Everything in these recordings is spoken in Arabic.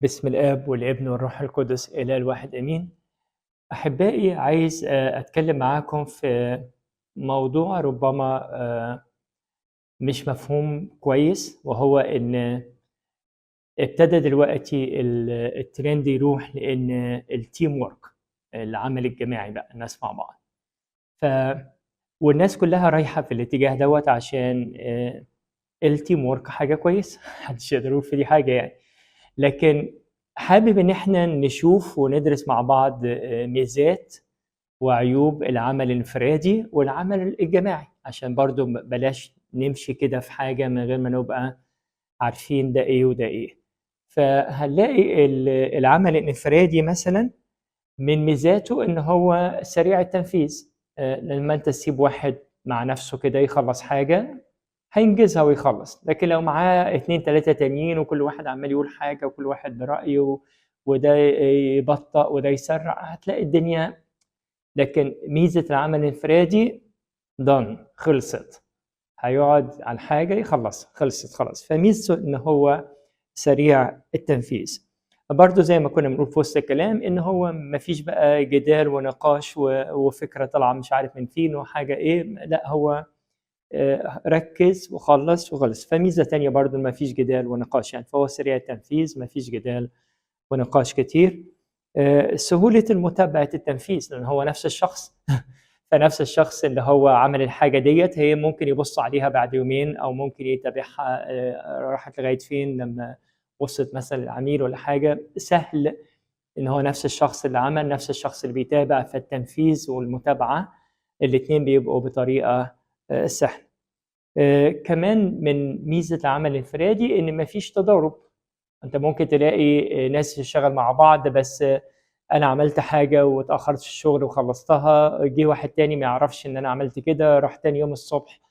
باسم الآب والابن والروح القدس إله الواحد آمين. أحبائي، عايز أتكلم معاكم في موضوع ربما مش مفهوم كويس، وهو إن ابتدى دلوقتي الترند يروح لأن التيم وورك، العمل الجماعي بقى الناس مع بعض. والناس كلها رايحة في الاتجاه دوت عشان التيم وورك حاجة كويسة، محدش يقدر يقول في دي حاجة يعني. لكن حابب ان احنا نشوف وندرس مع بعض ميزات وعيوب العمل الانفرادي والعمل الجماعي، عشان برضو بلاش نمشي كده في حاجة من غير ما نبقى عارفين ده ايه وده ايه. فهنلاقي العمل الانفرادي مثلا من ميزاته ان هو سريع التنفيذ. لما انت تسيب واحد مع نفسه كده يخلص حاجة هينجزها ويخلص، لكن لو معاه 2 3 تانيين وكل واحد عمال يقول حاجة وكل واحد برأيه وده يبطأ وده يسرع هتلاقي الدنيا. لكن ميزة العمل الانفرادي خلصت، هيقعد على حاجة يخلص، خلصت خلاص. فميزته ان هو سريع التنفيذ. برضه زي ما كنا بنقول في وسط الكلام ان هو مفيش بقى جدال ونقاش وفكرة طالعة مش عارف من فين وحاجة ايه، لا هو ركز وخلص وخلص. فميزة تانية برضو ما فيش جدال ونقاش، يعني فهو سريع التنفيذ ما فيش جدال ونقاش كتير. سهولة المتابعة التنفيذ لأن هو نفس الشخص فنفس الشخص اللي هو عمل الحاجة ديت هي ممكن يبص عليها بعد يومين أو ممكن يتابعها راحت لغاية فين لما وصلت مثلا العميل ولا حاجة. سهل إن هو نفس الشخص اللي عمل نفس الشخص اللي بيتابع، فالتنفيذ والمتابعة الاتنين بيبقوا بطريقة سهلة. كمان من ميزة العمل الانفرادي إن مفيش تضارب. أنت ممكن تلاقي ناس تشتغل مع بعض، بس أنا عملت حاجة واتأخرت في الشغل وخلصتها، جه واحد تاني ما يعرفش إن أنا عملت كده، راح تاني يوم الصبح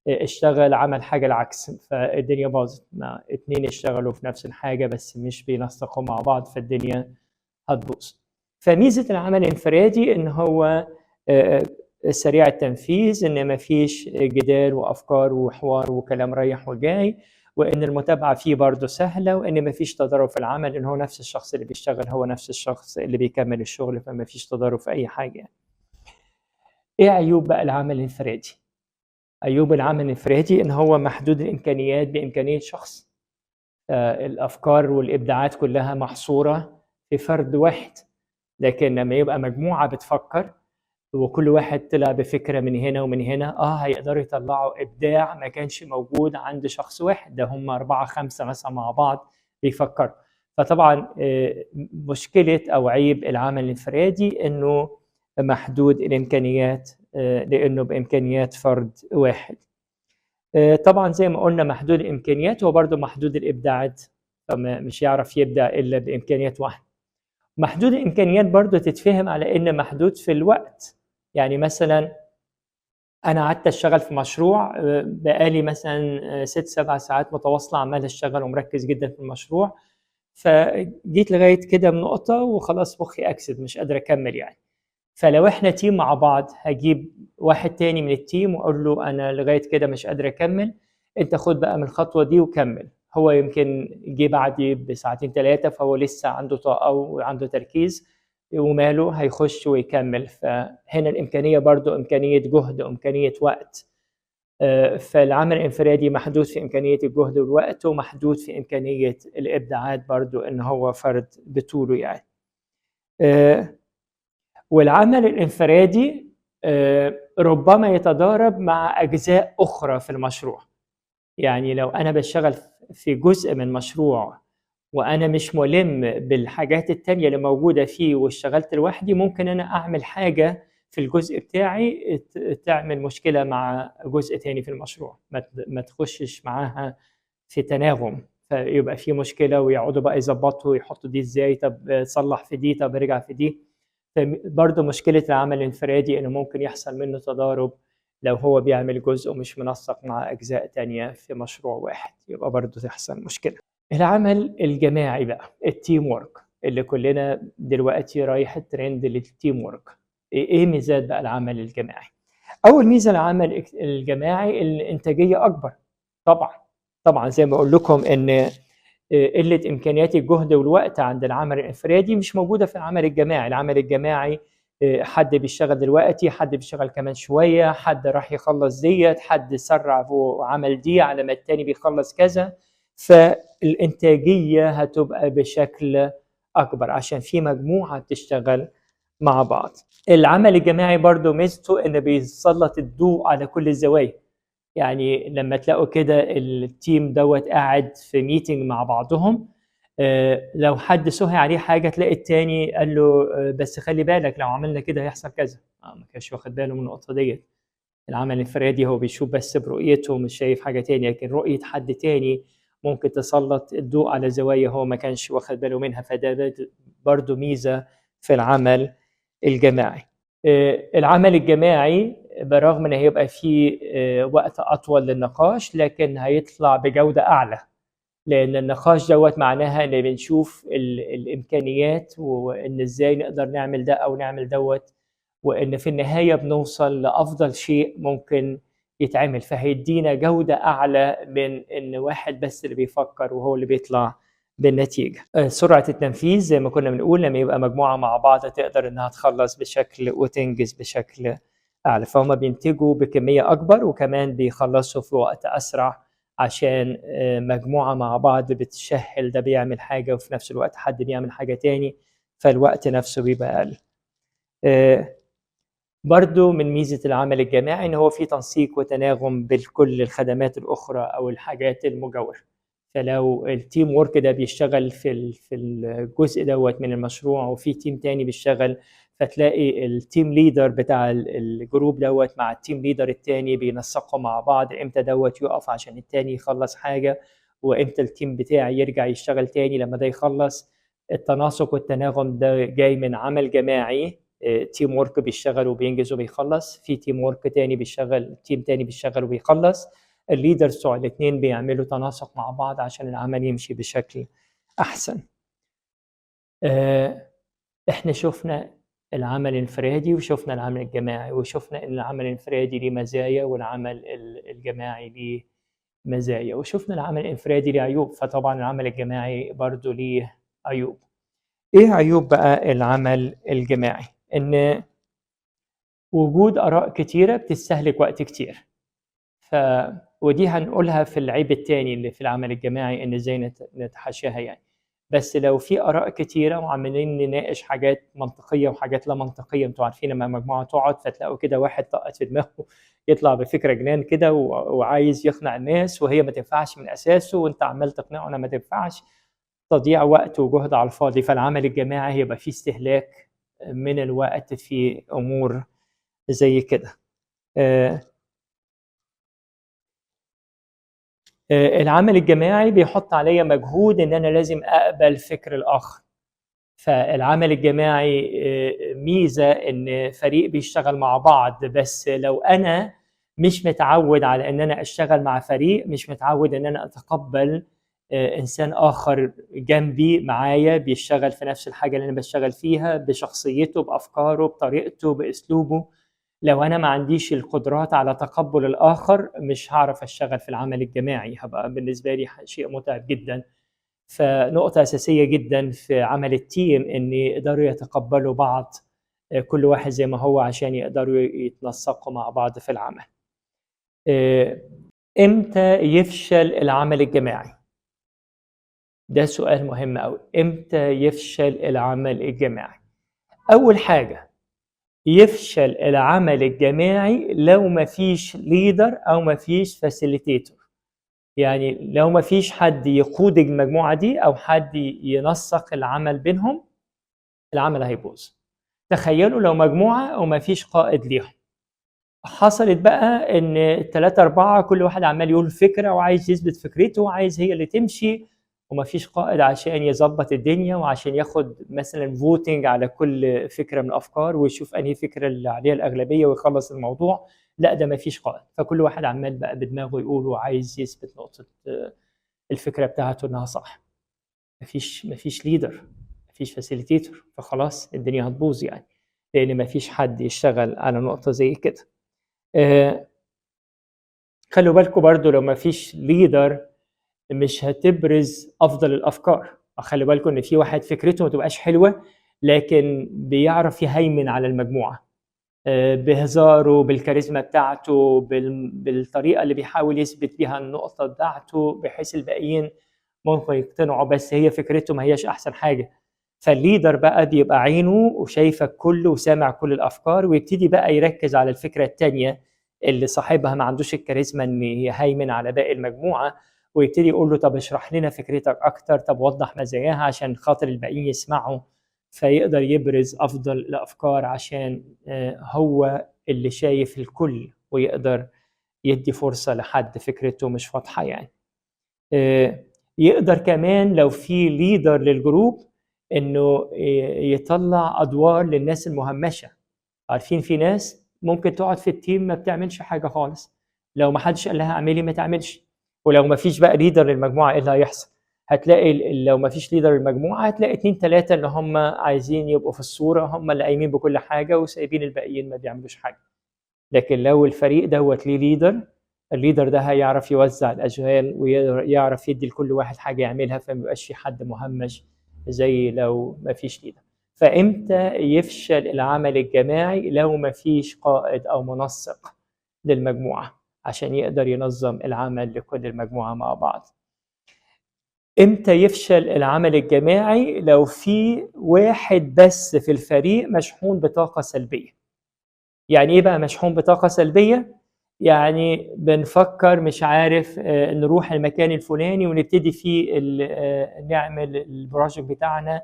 اشتغل عمل حاجة العكس، فالدنيا باظت. اتنين اشتغلوا في نفس الحاجة بس مش بينسقوا مع بعض، فالدنيا هتبوظ. فميزة العمل الانفرادي إن هو سريع التنفيذ، ان ما فيش جدال وافكار وحوار وكلام رايح وجاي، وان المتابعه فيه برضه سهله، وان ما فيش تضارب في العمل، ان هو نفس الشخص اللي بيشتغل هو نفس الشخص اللي بيكمل الشغل، فما فيش تضارب في اي حاجه. ايه عيوب بقى العمل الانفرادي؟ عيوب العمل الانفرادي ان هو محدود الامكانيات بامكانيه شخص. الافكار والابداعات كلها محصوره في فرد واحد، لكن لما يبقى مجموعه بتفكر وكل واحد طلع بفكرة من هنا ومن هنا هيقدروا يطلعوا إبداع ما كانش موجود عند شخص واحد، ده هم 4 5 مثلا مع بعض بيفكروا. فطبعا مشكلة أو عيب العمل الانفرادي إنه محدود الإمكانيات، لأنه بإمكانيات فرد واحد. طبعا زي ما قلنا محدود الإمكانيات هو برضه محدود الإبداعات، مش يعرف يبدع إلا بإمكانيات واحدة. محدود الإمكانيات برضه تتفهم على إن محدود في الوقت. يعني مثلا أنا قعدت أشتغل في مشروع بقالي مثلا 6 7 ساعات متواصلة عمال أشتغل ومركز جدا في المشروع، فجيت لغاية كده من نقطة وخلاص مخي أكسد مش قادر أكمل يعني. فلو إحنا تيم مع بعض هجيب واحد تاني من التيم وأقول له أنا لغاية كده مش قادر أكمل، أنت خد بقى من الخطوة دي وكمل. هو يمكن جه بعدي بساعتين 3 فهو لسه عنده طاقة وعنده تركيز وماله هيخش ويكمل. فهنا الإمكانية برضو إمكانية جهد وإمكانية وقت. فالعمل الانفرادي محدود في إمكانية الجهد والوقت، ومحدود في إمكانية الإبداعات برضو إن هو فرد بطوله يعني. والعمل الانفرادي ربما يتضارب مع أجزاء أخرى في المشروع. يعني لو أنا بشتغل في جزء من مشروع وأنا مش ملم بالحاجات التانية اللي موجودة فيه واشتغلت لوحدي، ممكن أنا أعمل حاجة في الجزء بتاعي تعمل مشكلة مع جزء تاني في المشروع، ما تخشش معاها في تناغم، فيبقى في مشكلة ويقعدوا بقى يظبطوا ويحطوا دي ازاي، طب صلح في دي، طب ارجع في دي. برضه مشكلة العمل الانفرادي إنه ممكن يحصل منه تضارب لو هو بيعمل جزء ومش منسق مع أجزاء تانية في مشروع واحد، يبقى برضه تحصل مشكلة. العمل الجماعي بقى التيم وورك اللي كلنا دلوقتي رايح الترند للتيم وورك. ايه ميزات بقى العمل الجماعي؟ اول ميزه العمل الجماعي الانتاجيه اكبر. طبعا زي ما اقول لكم ان قلة إمكانيات الجهد والوقت عند العمل الانفرادي مش موجودة في العمل الجماعي. العمل الجماعي حد بيشتغل دلوقتي، حد بيشتغل كمان شوية، حد راح يخلص ديت، حد سرع وعمل دي على ما التاني بيخلص كذا، فالإنتاجية هتبقى بشكل أكبر عشان في مجموعة بتشتغل مع بعض. العمل الجماعي برضو ميزته إنه بيسلط الضوء على كل الزوايا. يعني لما تلاقوا كده التيم دوت قاعد في ميتنج مع بعضهم، لو حد سهى عليه حاجه تلاقي التاني قال له بس خلي بالك لو عملنا كده هيحصل كذا. ما كانش واخد باله من النقطه ديت. العمل الانفرادي هو بيشوف بس برؤيته، مش شايف حاجه تانية، لكن رؤيه حد تاني ممكن تسلط الضوء على زوايا هو ما كانش واخد باله منها. فده برضو ميزه في العمل الجماعي. العمل الجماعي برغم ان هيبقى فيه وقت اطول للنقاش، لكن هيطلع بجوده اعلى، لان النقاش دوت معناها ان بنشوف الامكانيات وان ازاي نقدر نعمل ده او نعمل دوت، وان في النهايه بنوصل لافضل شيء ممكن يتعمل. فهيدينا جوده اعلى من ان واحد بس اللي بيفكر وهو اللي بيطلع بالنتيجه. سرعه التنفيذ زي ما كنا بنقول، لما يبقى مجموعه مع بعض تقدر انها تخلص بشكل وتنجز بشكل اعلى، فهم بينتجوا بكميه اكبر وكمان بيخلصوا في وقت اسرع، عشان مجموعه مع بعض بتشهل، ده بيعمل حاجه وفي نفس الوقت حد بيعمل حاجه تاني، فالوقت نفسه بيبقى اقل. برضو من ميزة العمل الجماعي إن هو في تنسيق وتناغم بكل الخدمات الأخرى أو الحاجات المجاورة. فلو التيم وورك ده بيشتغل في الجزء دوت من المشروع وفي تيم تاني بيشتغل، فتلاقي التيم ليدر بتاع الجروب دوت مع التيم ليدر التاني بينسقوا مع بعض امتى دوت يقف عشان التاني يخلص حاجة، وامتى التيم بتاعي يرجع يشتغل تاني لما ده يخلص. التناسق والتناغم ده جاي من عمل جماعي، تيم وورك بيشتغل وبينجز وبيخلص، في تيم وورك تاني بيشتغل، تيم تاني بيشتغل وبيخلص. الليدرز بتوع الاثنين بيعملوا تناسق مع بعض عشان العمل يمشي بشكل احسن. احنا شفنا العمل الانفرادي وشفنا العمل الجماعي، وشفنا ان العمل الانفرادي ليه مزايا والعمل الجماعي ليه مزايا، وشفنا العمل الانفرادي ليه عيوب، فطبعا العمل الجماعي برضو ليه عيوب. ايه عيوب بقى العمل الجماعي؟ ان وجود آراء كتيرة بتستهلك وقت كتير. ودي هنقولها في العيب التاني اللي في العمل الجماعي، ان ازاي نتحاشاها يعني. بس لو في آراء كتيرة وعمالين نناقش حاجات منطقية وحاجات لا منطقية، انتوا عارفين لما مجموعة تقعد فتلاقوا كده واحد طقت في دماغه يطلع بفكرة جنان كده وعايز يقنع الناس وهي ما تنفعش من أساسه، وانت عمال تقنعه انها ما تنفعش، تضييع وقت وجهد على الفاضي. فالعمل الجماعي هيبقى فيه استهلاك من الوقت في أمور زي كده. العمل الجماعي بيحط عليا مجهود ان انا لازم اقبل فكر الاخر. فالعمل الجماعي ميزه ان فريق بيشتغل مع بعض، بس لو انا مش متعود على ان انا اشتغل مع فريق، مش متعود ان انا اتقبل انسان اخر جنبي معايا بيشتغل في نفس الحاجه اللي انا بشتغل فيها، بشخصيته، بافكاره، بطريقته، باسلوبه، لو انا ما عنديش القدرات على تقبل الاخر مش هعرف اشتغل في العمل الجماعي، هبقى بالنسبه لي شيء متعب جدا. فنقطه اساسيه جدا في عمل التيم ان يقدروا يتقبلوا بعض، كل واحد زي ما هو، عشان يقدروا يتنسقوا مع بعض في العمل. امتى يفشل العمل الجماعي؟ ده سؤال مهم قوي. امتى يفشل العمل الجماعي؟ اول حاجه، يفشل العمل الجماعي لو ما فيش ليدر او ما فيش فاسيليتيتور. يعني لو ما فيش حد يقود المجموعه دي او حد ينسق العمل بينهم، العمل هيبوظ. تخيلوا لو مجموعه وما فيش قائد ليهم، حصلت بقى ان 3 4 كل واحد عمال يقول فكره وعايز يثبت فكرته وعايز هي اللي تمشي، وما فيش قائد عشان يظبط الدنيا وعشان ياخد مثلا فوتنج على كل فكره من الافكار ويشوف انهي فكره اللي عليها الاغلبيه ويخلص الموضوع. لا، ده ما فيش قائد، فكل واحد عمال بقى بدماغه يقول وعايز يثبت نقطه الفكره بتاعته انها صح. ما فيش ليدر، ما فيش فاسيليتيتور، فخلاص الدنيا هتبوظ يعني، لان ما فيش حد يشتغل على نقطه زي كده. خلوا بالكم برضو لو ما فيش ليدر مش هتبرز افضل الافكار. خلي بالكم ان في واحد فكرته ما تبقاش حلوه لكن بيعرف يهيمن على المجموعه بهزاره، بالكاريزما بتاعته، بالطريقه اللي بيحاول يثبت بيها النقطه بتاعته بحيث الباقيين ممكن يقتنعوا، بس هي فكرته ما هياش احسن حاجه. فالليدر بقى بيبقى عينه وشايفه كله وسامع كل الافكار، ويبتدي بقى يركز على الفكره الثانيه اللي صاحبها ما عندوش الكاريزما ان يهيمن على باقي المجموعه، ويبتدي يقول له طب اشرح لنا فكرتك اكتر، طب وضح مزاياها عشان خاطر الباقيين يسمعوا، فيقدر يبرز افضل الافكار عشان هو اللي شايف الكل ويقدر يدي فرصه لحد فكرته مش واضحه يعني. يقدر كمان لو في ليدر للجروب انه يطلع ادوار للناس المهمشه. عارفين في ناس ممكن تقعد في التيم ما بتعملش حاجه خالص، لو ما حدش قال لها اعملي ما تعملش. ولو ما فيش بقى ليدر للمجموعه ايه اللي هيحصل؟ هتلاقي لو ما فيش ليدر للمجموعه هتلاقي 2 3 اللي هم عايزين يبقوا في الصوره، هم اللي قايمين بكل حاجه وسايبين الباقيين ما بيعملوش حاجه. لكن لو الفريق دوت ليه ليدر، الليدر ده هيعرف يوزع الاجيال ويعرف يدي لكل واحد حاجه يعملها، فما يبقاش في حد مهمش زي لو ما فيش ليدر. فامتى يفشل العمل الجماعي؟ لو ما فيش قائد او منسق للمجموعه عشان يقدر ينظم العمل لكل المجموعه مع بعض. امتى يفشل العمل الجماعي؟ لو في واحد بس في الفريق مشحون بطاقه سلبيه. يعني ايه بقى مشحون بطاقه سلبيه؟ يعني بنفكر مش عارف نروح المكان الفلاني ونبتدي فيه نعمل البروجكت بتاعنا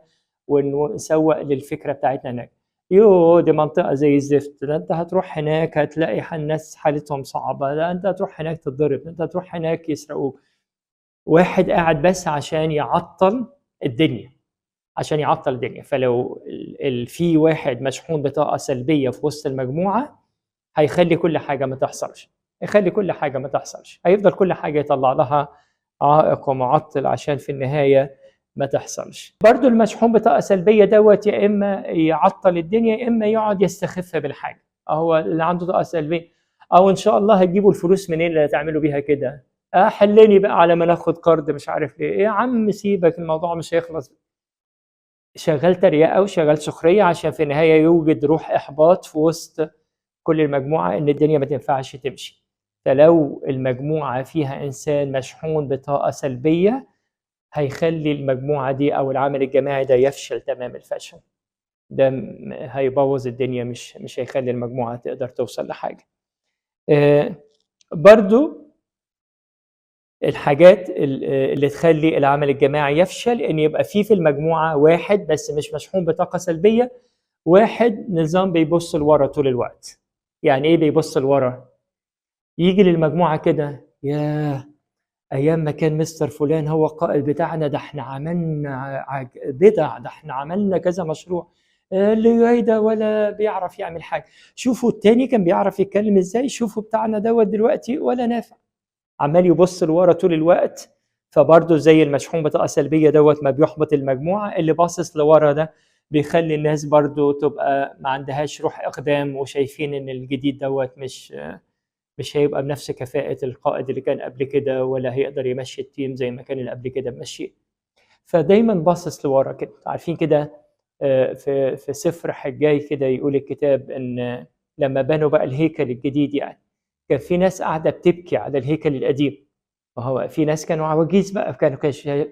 ونسوق للفكره بتاعتنا هناك. دي منطقه زي الزفت، ده انت هتروح هناك هتلاقي الناس حالتهم صعبه، ده انت هتروح هناك تتضرب، ده انت هتروح هناك يسرقوك. واحد قاعد بس عشان يعطل الدنيا، عشان يعطل الدنيا. فلو في واحد مشحون بطاقه سلبيه في وسط المجموعه هيخلي كل حاجه ما تحصلش، هيفضل كل حاجه يطلع لها عائق ومعطل عشان في النهايه ما تحصلش. برضو المشحون بطاقه سلبيه دوت يا اما يعطل الدنيا يا اما يقعد يستخف بالحاجه. هو اللي عنده طاقه سلبيه، او ان شاء الله هتجيبوا الفلوس منين اللي هتعملوا بيها كده؟ حلني بقى على ما ناخد قرض مش عارف ليه. يا عم سيبك، الموضوع مش هيخلص. شغال تريقه وشغال سخريه عشان في النهايه يوجد روح احباط في وسط كل المجموعة إن الدنيا ما تنفعش تمشي. فلو المجموعة فيها إنسان مشحون بطاقة سلبية هيخلي المجموعة دي أو العمل الجماعي ده يفشل تمام الفشل. ده هيبوظ الدنيا، مش هيخلي المجموعة تقدر توصل لحاجة. برضو الحاجات اللي تخلي العمل الجماعي يفشل إن يبقى في المجموعة واحد بس مش مشحون بطاقة سلبية، واحد نظام بيبص لورا طول الوقت. يعني ايه بيبص لورا؟ يجي للمجموعه كده، ياه ايام ما كان مستر فلان هو القائد بتاعنا، ده احنا عملنا بدع، ده احنا عملنا كذا مشروع. اللي جاي ده ولا بيعرف يعمل حاجه. شوفوا التاني كان بيعرف يتكلم ازاي، شوفوا بتاعنا دوت دلوقتي ولا نافع. عمال يبص لورا طول الوقت. فبرضه زي المشحون بطاقه سلبيه دوت ما بيحبط المجموعه، اللي باصص لورا ده بيخلي الناس برضه تبقى ما عندهاش روح اقدام وشايفين ان الجديد دوت مش هيبقى بنفس كفاءة القائد اللي كان قبل كده، ولا هيقدر يمشي التيم زي ما كان اللي قبل كده ماشي. فدايما باصص لورا كده. عارفين كده في سفر حجاي كده يقول الكتاب ان لما بنوا بقى الهيكل الجديد يعني كان في ناس قاعدة بتبكي على الهيكل القديم. وهو في ناس كانوا عواجيز بقى،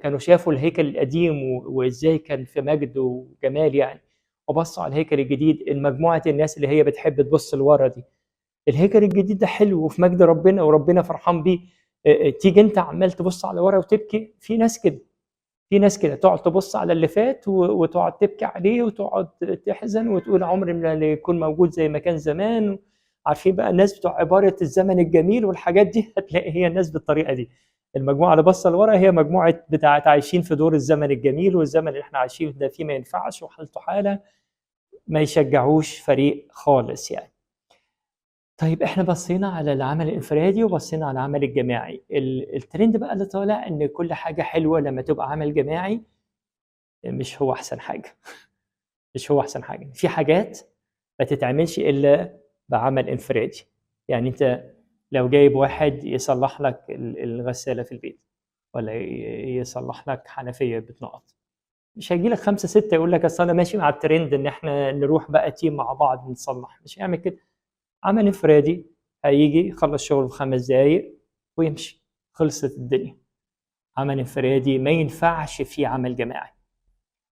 كانوا شافوا الهيكل القديم وازاي كان في مجد وجمال يعني، وبصوا على الهيكل الجديد. المجموعة الناس اللي هي بتحب تبص لورا دي، الهيكل الجديد ده حلو وفي مجد ربنا وربنا فرحان بيه، تيجي انت عمال تبص على ورا وتبكي. في ناس كده تقعد تبص على اللي فات وتقعد تبكي عليه وتقعد تحزن وتقول عمري ما يكون موجود زي ما كان زمان. عارفين بقى الناس بتوع عبارة الزمن الجميل والحاجات دي، هتلاقي هي الناس بالطريقة دي. المجموعة اللي بص لورا هي مجموعة بتاعت عايشين في دور الزمن الجميل، والزمن اللي احنا عايشين ده فيه ما ينفعش وحالته حالة، ما يشجعوش فريق خالص يعني. طيب احنا بصينا على العمل الانفرادي وبصينا على العمل الجماعي. الترند بقى اللي طالع ان كل حاجة حلوة لما تبقى عمل جماعي مش هو احسن حاجة. مش هو احسن حاجة. في حاجات ما تتعملش الا بعمل انفرادي. يعني انت لو جايب واحد يصلح لك الغسالة في البيت، ولا يصلح لك حنفيه بتنقط. مش هيجي لك 5 6 يقول لك اصل انا ماشي مع الترند ان احنا نروح بقى تيم مع بعض نصلح. مش هيعمل كده. عمل انفرادي هيجي يخلص شغله في 5 دقايق ويمشي، خلصت الدنيا. عمل انفرادي ما ينفعش فيه عمل جماعي.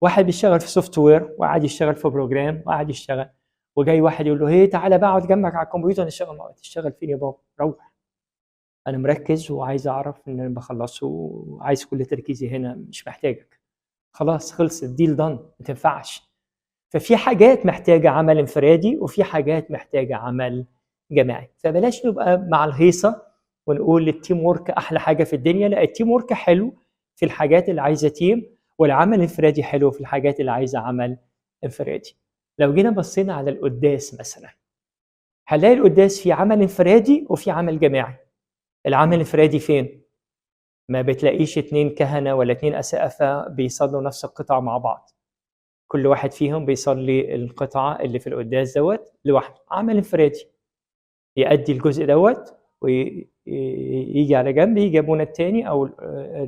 واحد بيشتغل في سوفت وير وقاعد يشتغل في بروجرام وقاعد يشتغل، وجاي واحد يقول له هي تعالى بقى اقعد جنبك على الكمبيوتر نشتغل مع بعض. تشتغل فين يا بابا؟ روح. انا مركز وعايز اعرف ان انا بخلصه وعايز كل تركيزي هنا، مش محتاجك. خلاص خلص الديل دان، ما تنفعش. ففي حاجات محتاجه عمل انفرادي وفي حاجات محتاجه عمل جماعي. فبلاش نبقى مع الهيصه ونقول التيم وورك احلى حاجه في الدنيا. لا، التيم وورك حلو في الحاجات اللي عايزه تيم، والعمل الانفرادي حلو في الحاجات اللي عايزه عمل انفرادي. لو جينا بصينا على القداس مثلا، هنلاقي القداس في عمل انفرادي وفي عمل جماعي. العمل الانفرادي فين؟ ما بتلاقيش 2 كهنة ولا 2 أسقفة بيصلوا نفس القطعة مع بعض. كل واحد فيهم بيصلي القطعة اللي في القداس دوت لوحده، عمل انفرادي. يأدي الجزء دوت ويجي على جنب، يجي ابونا التاني او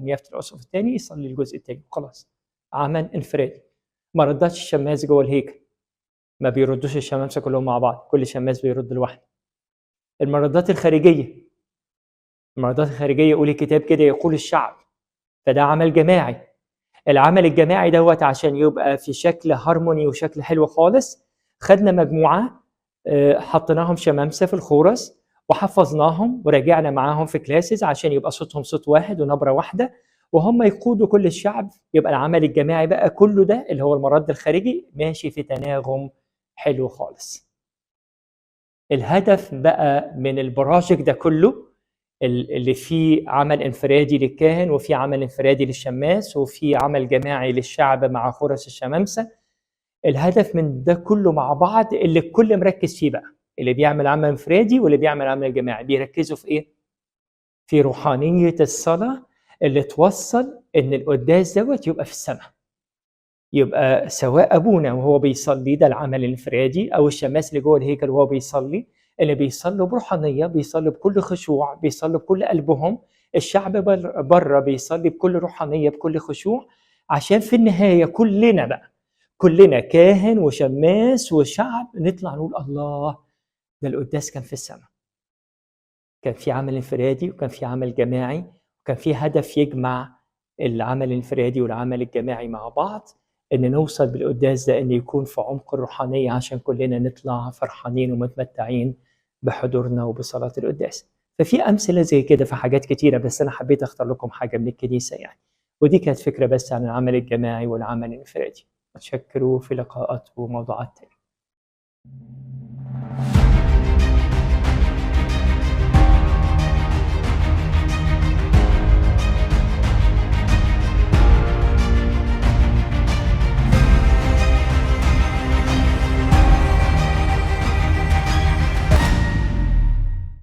نيافة الاسقف التاني يصلي الجزء التاني، خلاص عمل انفرادي. ما ردتش الشماس جوه الهيكل، ما بيردوش الشمامسه كلهم مع بعض، كل شماس بيرد لوحده. المردات الخارجيه، المردات الخارجيه يقول الكتاب كده يقول الشعب، فده عمل جماعي. العمل الجماعي دوت عشان يبقى في شكل هارموني وشكل حلو خالص، خدنا مجموعه حطيناهم شمامسه في الخورس وحفظناهم وراجعنا معاهم في كلاسز عشان يبقى صوتهم صوت واحد ونبره واحده، وهم يقودوا كل الشعب. يبقى العمل الجماعي بقى كله ده اللي هو المرد الخارجي ماشي في تناغم حلو خالص. الهدف بقى من البروجكت ده كله اللي فيه عمل انفرادي للكاهن وفي عمل انفرادي للشماس وفي عمل جماعي للشعب مع خرس الشمامسه، الهدف من ده كله مع بعض اللي الكل مركز فيه بقى، اللي بيعمل عمل انفرادي واللي بيعمل عمل جماعي بيركزوا في ايه؟ في روحانيه الصلاه اللي توصل ان القداس دوت يبقى في السماء. يبقى سواء ابونا وهو بيصلي ده العمل الانفرادي، او الشماس اللي جوه الهيكل وهو بيصلي، اللي بيصلوا بروحانيه، بيصلوا بكل خشوع، بيصلوا بكل قلبهم. الشعب بره بيصلي بكل روحانيه بكل خشوع، عشان في النهايه كلنا بقى، كلنا كاهن وشماس وشعب نطلع نقول الله ده القداس كان في السماء. كان في عمل انفرادي وكان في عمل جماعي، وكان في هدف يجمع العمل الانفرادي والعمل الجماعي مع بعض، ان نوصل بالقداس ده ان يكون في عمق الروحانيه عشان كلنا نطلع فرحانين ومتمتعين بحضورنا وبصلاه القداس. ففي امثله زي كده في حاجات كتيره، بس انا حبيت اختار لكم حاجه من الكنيسه يعني. ودي كانت فكره بس عن العمل الجماعي والعمل الانفرادي. اتشكروا في لقاءات وموضوعات تانية.